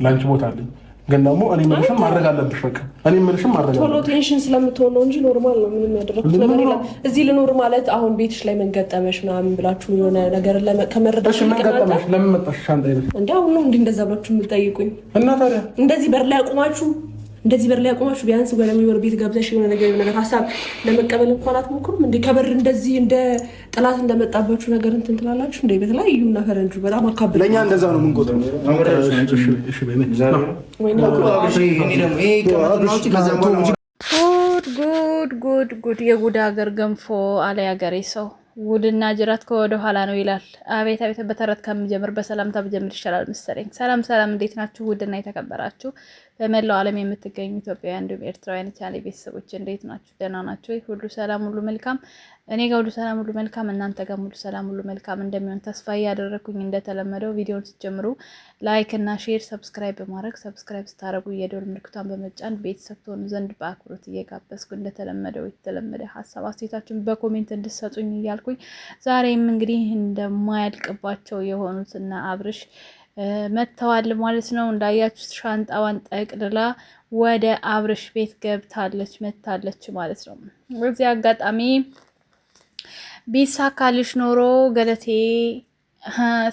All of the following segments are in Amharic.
ላንቺ ቦታ አለኝ ግን ደግሞ እኔ ምንሽም ማድረግ አለብሽ በቃ እኔ ምንሽም ማድረግ ቶሎ ቴንሽን ስለምትሆን ነው እንጂ ኖርማል ነው ምንም ያደረኩት ነገር የለም እዚህ ልኖር ማለት አሁን ቤትሽ ላይ ምን ገጠመሽ ምናምን ብላችሁ የሆነ ነገር ከመረዳሽ ምን ገጠመሽ ለምን መጣሽ ሻንጣ ይዘሽ እንዴ አሁን ነው እንዴ እንደዛ ብላችሁ የምትጠይቁኝ እና ታዲያ እንደዚህ በር ላይ አቁማችሁ ቢያንስ ወደ የሚወር ቤት ገብተሽ የሆነ ነገር ሀሳብ ለመቀበል እንኳን አትሞክሩም እንዴ ከበር እንደዚህ እንደ ጥላት እንደመጣባችሁ ነገር እንትን ትላላችሁ እንዴ በተለያዩ እና ፈረንጁ በጣም አካብለ ለኛ እንደዛ ነው የምንቆጥረው እሺ በእኔ ጉድ የጉድ ሀገር ገንፎ አለ ያገሬ ሰው ጉድና ጅራት ከወደ ኋላ ነው ይላል። አቤት አቤት በተረት ከምጀምር በሰላምታ ብጀምር ይሻላል መሰለኝ። ሰላም እንዴት ናችሁ? ውድና የተከበራችሁ በመላው ዓለም የምትገኙ ኢትዮጵያውያን እንዲሁም ኤርትራውያን ቻናሌ ቤተሰቦች እንዴት ናችሁ? ደህና ናችሁ? ሁሉ ሰላም ሁሉ መልካም፣ እኔ ጋር ሁሉ ሰላም ሁሉ መልካም፣ እናንተ ጋር ሁሉ ሰላም ሁሉ መልካም እንደሚሆን ተስፋ ያደረኩኝ እንደተለመደው ቪዲዮውን ስትጀምሩ ላይክ እና ሼር ሰብስክራይብ በማድረግ ሰብስክራይብ ስታደርጉ የደወል ምልክቷን በመጫን ቤተሰብ ትሆኑ ዘንድ በአክብሮት እየጋበዝኩ እንደተለመደው የተለመደ ሀሳብ አስተያየታችሁን በኮሜንት እንድትሰጡኝ እያልኩኝ ዛሬም እንግዲህ እንደማያልቅባቸው የሆኑትና አብርሽ መተዋል ማለት ነው። እንዳያችሁት ሻንጣዋን ጠቅልላ ወደ አብርሽ ቤት መታለች ማለት ነው። በዚህ አጋጣሚ ቢሳካልሽ ኖሮ ገለቴ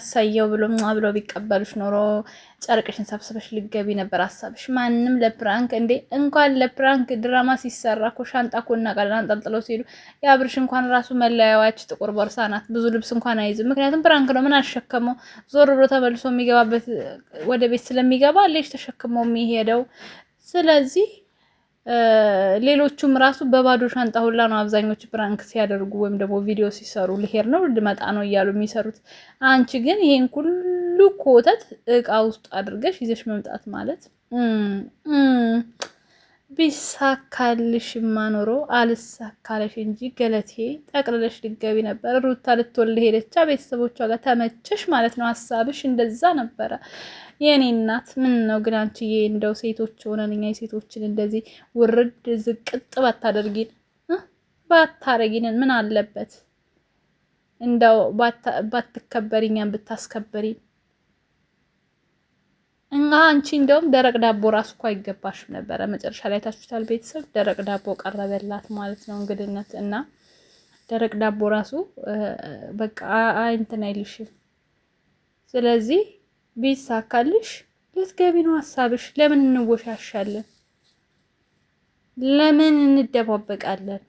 ሰየው ብሎ ቢቀበልሽ ኖሮ ጨርቅሽን ሰብስበሽ ልገቢ ነበር ሐሳብሽ። ማንም ለፕራንክ እንኳን ለፕራንክ ድራማ ሲሰራ እኮ ሻንጣ እኮ እናቃለን አንጠልጥለው ሲሉ የአብርሽ እንኳን ራሱ መለያዋች ጥቁር ቦርሳ ናት። ብዙ ልብስ እንኳን አይዝም። ምክንያቱም ፕራንክ ነው። ምን አሸከመው? ዞር ብሎ ተመልሶ የሚገባበት ወደ ቤት ስለሚገባ ልጅ ተሸክመው የሚሄደው። ስለዚህ ሌሎቹም ራሱ በባዶ ሻንጣ ሁላ ነው አብዛኞቹ ፕራንክ ሲያደርጉ ወይም ደግሞ ቪዲዮ ሲሰሩ ልሄድ ነው ልመጣ ነው እያሉ የሚሰሩት። አንቺ ግን ይሄን ሁሉ ኮተት እቃ ውስጥ አድርገሽ ይዘሽ መምጣት ማለት ቢሳካልሽማ ኖሮ አልሳካለሽ እንጂ ገለቴ ጠቅልለሽ ልገቢ ነበር። ሩታ ልትወልድ ሄደቻ ቤተሰቦቿ ጋር ተመቸሽ ማለት ነው። ሀሳብሽ እንደዛ ነበረ የኔ እናት። ምን ነው ግን አንቺዬ እንደው ሴቶች ሆነን እኛ ሴቶችን እንደዚህ ውርድ ዝቅጥ ባታረጊን ምን አለበት? እንደው ባትከበሪኛን ብታስከበሪን እና አንቺ እንደውም ደረቅ ዳቦ ራሱ እኮ አይገባሽም ነበረ። መጨረሻ ላይ ታችሁታል ቤተሰብ ደረቅ ዳቦ ቀረበላት ማለት ነው እንግድነት። እና ደረቅ ዳቦ ራሱ በቃ እንትን አይልሽም። ስለዚህ ቢሳካልሽ ልትገቢ ነው ሐሳብሽ። ለምን እንወሻሻለን? ለምን እንደባበቃለን?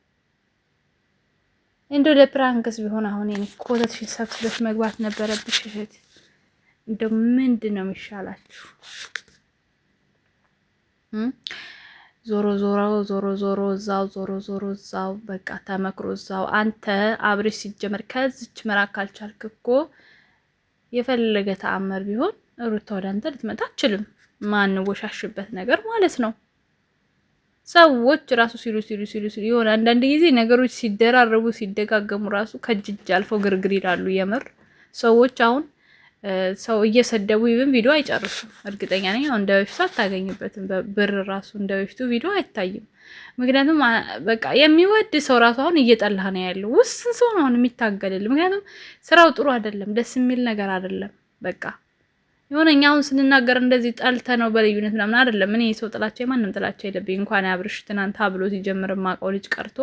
እንደው ለፕራንክስ ቢሆን አሁን ኮተትሽን ሰብስበሽ መግባት ነበረብሽ እህት። እንደው ምንድን ነው የሚሻላችሁ? ዞሮ እዛው በቃ ተመክሮ እዛው። አንተ አብርሽ ሲጀመር ከዚች መራቅ ካልቻልክ እኮ የፈለገ ተአምር ቢሆን ሩታ ወደ አንተ ልትመጣ አትችልም። ማንወሻሽበት ነገር ማለት ነው። ሰዎች ራሱ ሲሉ የሆነ አንዳንድ ጊዜ ነገሮች ሲደራረቡ ሲደጋገሙ ራሱ ከእጅ አልፈው ግርግር ይላሉ። የምር ሰዎች አሁን ሰው እየሰደቡ ይብን ቪዲዮ አይጨርሱም። እርግጠኛ ነኝ አሁን እንደ በፊቱ አታገኝበትም። ብር ራሱ እንደ በፊቱ ቪዲዮ አይታይም። ምክንያቱም በቃ የሚወድ ሰው ራሱ አሁን እየጠላህ ነው ያለው። ውስን ሰው ነው አሁን የሚታገልል። ምክንያቱም ስራው ጥሩ አይደለም፣ ደስ የሚል ነገር አይደለም። በቃ የሆነ እኛ አሁን ስንናገር እንደዚህ ጠልተ ነው በልዩነት ምናምን አይደለም። እኔ ሰው ጥላቻ የማንም ጥላቻ የለብኝ። እንኳን አብርሽ ትናንት ብሎ ሲጀምር ማቀው ልጅ ቀርቶ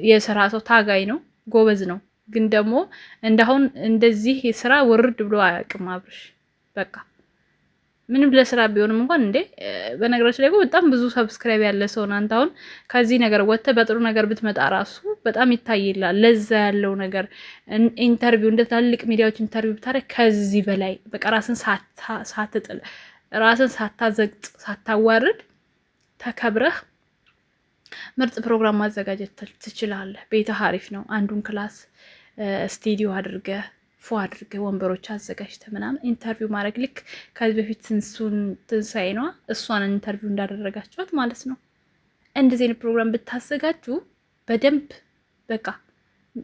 የስራ ሰው ታጋይ ነው፣ ጎበዝ ነው። ግን ደግሞ እንዳሁን እንደዚህ ስራ ወርድ ብሎ አያውቅም አብርሽ። በቃ ምንም ለስራ ቢሆንም እንኳን በነገራችን ላይ በጣም ብዙ ሰብስክራይብ ያለ ሰው ነው። አንተ አሁን ከዚህ ነገር ወጥተህ በጥሩ ነገር ብትመጣ ራሱ በጣም ይታይላል። ለዛ ያለው ነገር ኢንተርቪው እንደ ትላልቅ ሚዲያዎች ኢንተርቪው ብታደርግ ከዚህ በላይ በቃ ራስን ሳትጥል ራስን ሳታዘግጥ ሳታዋርድ ተከብረህ ምርጥ ፕሮግራም ማዘጋጀት ትችላለህ። ቤትህ አሪፍ ነው። አንዱን ክላስ ስቱዲዮ አድርገህ ወንበሮች አዘጋጅተህ ምናምን ኢንተርቪው ማድረግ ልክ ከዚህ በፊት ትንሳኤ ነዋ እሷን ኢንተርቪው እንዳደረጋችኋት ማለት ነው። እንደዚህ አይነት ፕሮግራም ብታዘጋጁ በደንብ በቃ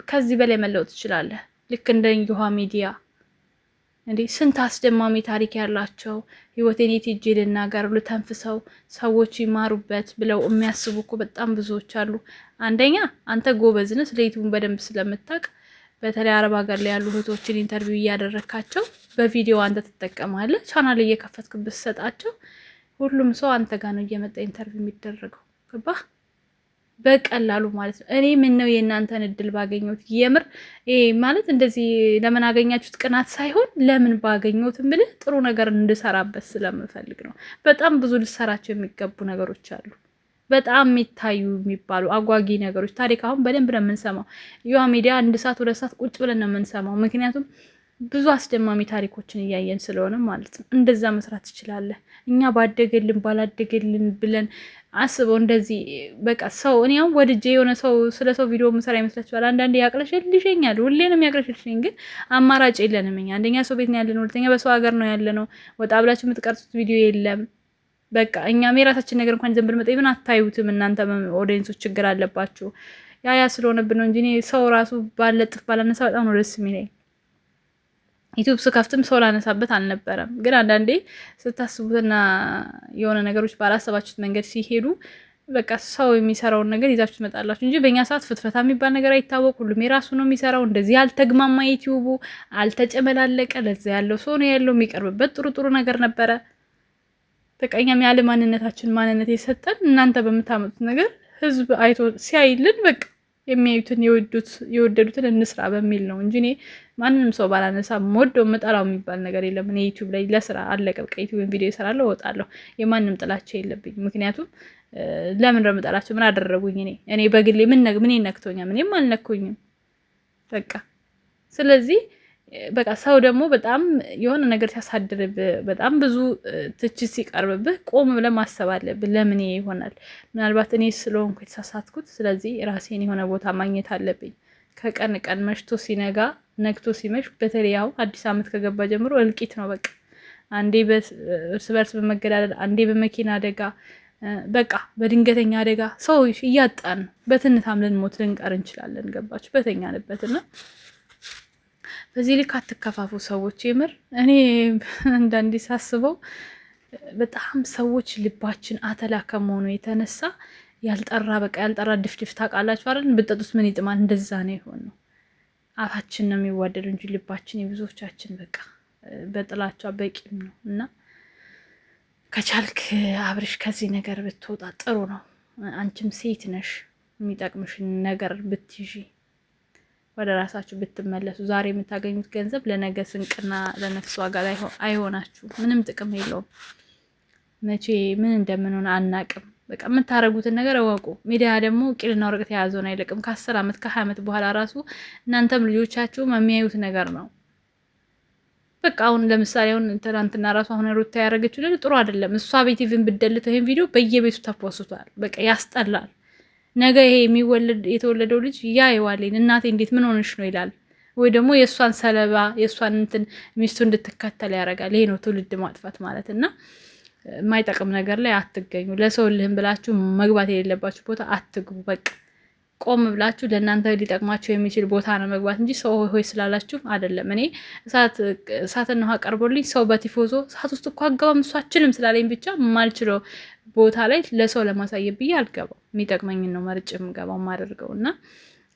ከዚህ በላይ መለወጥ ትችላለህ። ልክ እንደ ዮሃ ሚዲያ ስንት አስደማሚ ታሪክ ያላቸው ህይወቴን የት ሄጄ ልናገር ልተንፍሰው ሰዎች ይማሩበት ብለው የሚያስቡ እኮ በጣም ብዙዎች አሉ። አንደኛ አንተ ጎበዝ ነህ፣ ስለ ዩቲዩብ በደንብ ስለምታውቅ በተለይ አረብ ሀገር ላይ ያሉ እህቶችን ኢንተርቪው እያደረካቸው በቪዲዮ አንተ ትጠቀማለህ። ቻናል እየከፈትክ ብትሰጣቸው ሁሉም ሰው አንተ ጋር ነው እየመጣ ኢንተርቪው የሚደረገው። ገባህ? በቀላሉ ማለት ነው። እኔ ምን ነው የእናንተን እድል ባገኘሁት የምር ማለት እንደዚህ ለምን አገኛችሁት ቅናት ሳይሆን ለምን ባገኘሁትም ብልህ ጥሩ ነገር እንድሰራበት ስለምፈልግ ነው። በጣም ብዙ ልሰራቸው የሚገቡ ነገሮች አሉ። በጣም የሚታዩ የሚባሉ አጓጊ ነገሮች ታሪክ አሁን በደንብ ነው የምንሰማው። ዩሃ ሚዲያ 1 ሰዓት 2 ሰዓት ቁጭ ብለን ነው የምንሰማው። ምክንያቱም ብዙ አስደማሚ ታሪኮችን እያየን ስለሆነ ማለት ነው። እንደዛ መስራት ትችላለህ። እኛ ባደገልን ባላደገልን ብለን አስበው እንደዚህ በቃ ሰው እኔ አሁን ወድጄ የሆነ ሰው ስለ ሰው ቪዲዮ ምሰራ ይመስላችኋል? አንዳንዴ ያቅለሽልሽኛል፣ ሁሌንም ያቅለሽልሽኝ፣ ግን አማራጭ የለንም እኛ። አንደኛ ሰው ቤት ነው ያለነው፣ ሁለተኛ በሰው ሀገር ነው ያለነው። ወጣ ብላችሁ የምትቀርጹት ቪዲዮ የለም። በቃ እኛም የራሳችን ነገር እንኳን ዘንብል መጣ ይብን አታዩትም። እናንተ ኦዲየንሶች ችግር አለባችሁ። ያ ስለሆነብን ነው እንጂ እኔ ሰው ራሱ ባለጥፍ ባላነሳ በጣም ነው ደስ የሚለኝ። ዩቲዩብ ስከፍትም ሰው ላነሳበት አልነበረም። ግን አንዳንዴ ስታስቡትና የሆነ ነገሮች ባላሰባችሁት መንገድ ሲሄዱ በቃ ሰው የሚሰራውን ነገር ይዛችሁ ትመጣላችሁ እንጂ በእኛ ሰዓት ፍትፈታ የሚባል ነገር አይታወቅ። ሁሉም የራሱ ነው የሚሰራው። እንደዚህ አልተግማማ፣ ዩቲዩቡ አልተጨመላለቀ። ለዛ ያለው ሰው ነው ያለው። የሚቀርብበት ጥሩ ነገር ነበረ። በቃ እኛም ያለ ማንነታችን ማንነት የሰጠን እናንተ በምታመጡት ነገር ህዝብ አይቶ ሲያይልን በቃ የሚያዩትን የወደዱትን እንስራ በሚል ነው እንጂ እኔ ማንንም ሰው ባላነሳ ወደው መጠላው የሚባል ነገር የለም። እኔ ዩቲዩብ ላይ ለስራ አለቀ በቃ ዩቲዩብን ቪዲዮ እሰራለሁ እወጣለሁ። የማንም ጥላቸው የለብኝ። ምክንያቱም ለምን ረምጣላቸው? ምን አደረጉኝ? እኔ በግሌ ምን ነክቶኛል? ምንም አልነኩኝም በቃ። ስለዚህ በቃ ሰው ደግሞ በጣም የሆነ ነገር ሲያሳድርብህ በጣም ብዙ ትችት ሲቀርብብህ ቆም ብለህ ማሰብ አለብህ። ለምን ይሆናል? ምናልባት እኔ ስለሆንኩ የተሳሳትኩት፣ ስለዚህ ራሴን የሆነ ቦታ ማግኘት አለብኝ። ከቀን ቀን መሽቶ ሲነጋ ነግቶ ሲመሽ፣ በተለይ አሁን አዲስ ዓመት ከገባ ጀምሮ እልቂት ነው በቃ። አንዴ እርስ በርስ በመገዳደል፣ አንዴ በመኪና አደጋ፣ በቃ በድንገተኛ አደጋ ሰው እያጣን በትንታም ልንሞት ልንቀር እንችላለን። ገባችሁ? በተኛንበትና በዚህ ልክ አትከፋፉ ሰዎች። የምር እኔ አንዳንዴ ሳስበው በጣም ሰዎች ልባችን አተላ ከመሆኑ የተነሳ ያልጠራ ድፍድፍ ታውቃላችሁ አይደል? ብጠጡት ምን ይጥማል? እንደዛ ነው የሆነው። አፋችን ነው የሚዋደዱ እንጂ ልባችን የብዙዎቻችን በቃ በጥላቻ በቂም ነው። እና ከቻልክ አብርሽ ከዚህ ነገር ብትወጣ ጥሩ ነው። አንቺም ሴት ነሽ፣ የሚጠቅምሽን ነገር ብትይዢ ወደ ራሳችሁ ብትመለሱ። ዛሬ የምታገኙት ገንዘብ ለነገ ስንቅና ለነፍስ ዋጋ ላይ አይሆናችሁ። ምንም ጥቅም የለውም። መቼ ምን እንደምንሆን አናቅም። በቃ የምታረጉትን ነገር እወቁ። ሚዲያ ደግሞ ቂልና ወረቀት የያዘውን አይለቅም። ከ10 ዓመት ከ20 ዓመት በኋላ ራሱ እናንተም ልጆቻችሁም የሚያዩት ነገር ነው። በቃ አሁን ለምሳሌ አሁን ትናንትና ራሱ አሁን ሩታ ያደረገችው ነገር ጥሩ አይደለም። እሷ ቤት ኢቭን ብትደልተው ይሄን ቪዲዮ በየቤቱ ተፖስቷል። በቃ ያስጠላል። ነገ ይሄ የተወለደው ልጅ ያየዋልን እናቴ እንዴት ምን ሆነሽ ነው ይላል። ወይ ደግሞ የእሷን ሰለባ የእሷን እንትን ሚስቱ እንድትከተል ያደርጋል። ይሄ ነው ትውልድ ማጥፋት ማለት። እና የማይጠቅም ነገር ላይ አትገኙ። ለሰው ልህም ብላችሁ መግባት የሌለባችሁ ቦታ አትግቡ። በቃ ቆም ብላችሁ ለእናንተ ሊጠቅማችሁ የሚችል ቦታ ነው መግባት እንጂ ሰው ሆይ ስላላችሁ አይደለም። እኔ እሳትና ውሃ ቀርቦልኝ ሰው በቲፎዞ እሳት ውስጥ እኮ አገባም እሱ አችልም ስላለኝ ብቻ ማልችለው ቦታ ላይ ለሰው ለማሳየት ብዬ አልገባም። የሚጠቅመኝን ነው መርጬ የምገባው የማደርገው። እና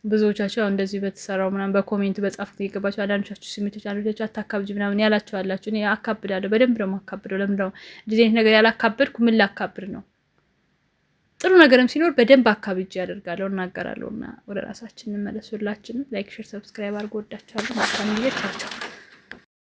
ብዙዎቻችሁ ያው እንደዚህ በተሰራው ምናምን በኮሜንት በጻፉት የገባችሁ አንዳንዶቻችሁ ሲመቶች አንዳንዶቻችሁ አታካብጅ ምናምን ያላችሁ አላችሁ። እኔ አካብዳለሁ፣ በደንብ ነው የማካብደው። ለምን ነው እንደዚህ አይነት ነገር ያላካበድኩ? ምን ላካብድ ነው? ጥሩ ነገርም ሲኖር በደንብ አካብጄ ያደርጋለሁ፣ እናገራለሁ። እና ወደ ራሳችን እንመለስ። ሁላችንም ላይክ፣ ሼር፣ ሰብስክራይብ አድርጎ ወዳችኋለሁ። ማሳን ይቻላል።